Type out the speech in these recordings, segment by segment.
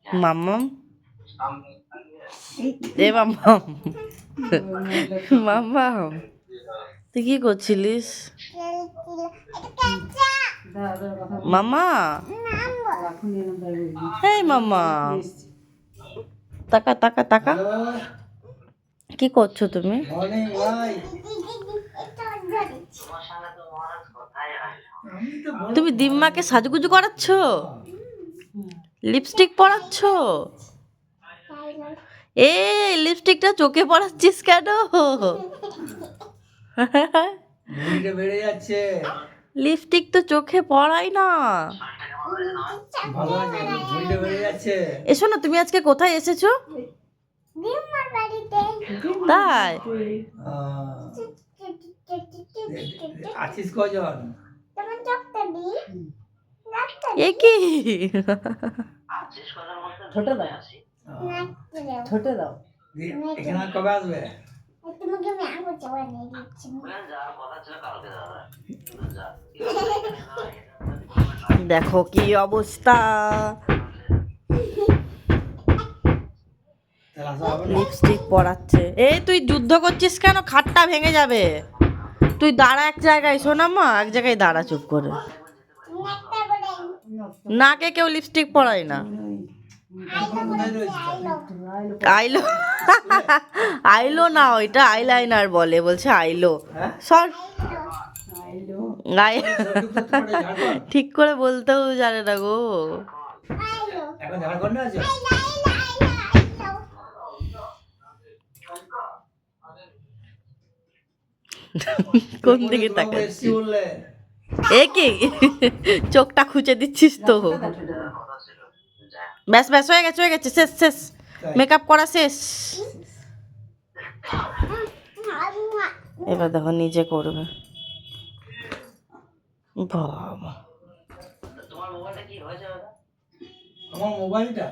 মাম্মাম এ মাম্মাম মাম্মাম তুই কি করছিলিস মাম্মা? এই মাম্মা, তাকা তাকা তাকা, কি করছো তুমি? তুমি দিম্মাকে সাজুগুজু করাচ্ছ, লিপস্টিক পরাচ্ছ? এ লিপস্টিকটা চোখে পরাচ্ছিস কেন? বেড়ে যাচ্ছে, লিপস্টিক তো চোখে পড়াই না। ভালো আছে, ভুঁড়িটা বেড়ে যাচ্ছে। এসো না, তুমি আজকে কোথায় এসেছো? তাই আছিস কজন? এ কি ছোট দাও, ছোট দাও। এখানে কবে আসবে? দেখো কি অবস্থা, লিপস্টিক পরাচ্ছে। এই তুই যুদ্ধ করছিস কেন? খাটটা ভেঙে যাবে। তুই দাঁড়া এক জায়গায়, শোনাম্মা এক জায়গায় দাঁড়া চুপ করে। নাকে কেউ লিপস্টিক পরায় না। আইলো আইলো না, ওইটা আইলাইনার বলে, বলছে আইলো। সর, ঠিক করে বলতেও জানে না গো। এখন ঝাড়খণ্ডে আছে? কোন দিকে তাকাচ্ছিস? এ কি চোখটা খুঁজে দিচ্ছিস তো? ব্যাস ব্যাস, হয়ে গেছে হয়ে গেছে, শেষ শেষ, মেকআপ করা শেষ। এবার দেখো নিজে করবে। বাবা, আমার মোবাইলটা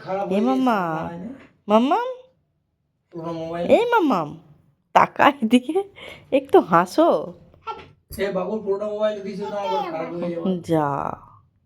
খারাপ এ হয়ে মাম্মা, গেছে। মাম্মাম, পুরো মোবাইল। এই মাম্মাম, তাকা এদিকে, একটু হাসো। সে বাবুর পুরোনো মোবাইল দিয়েছিল, আমার খারাপ হয়ে যাবে। যা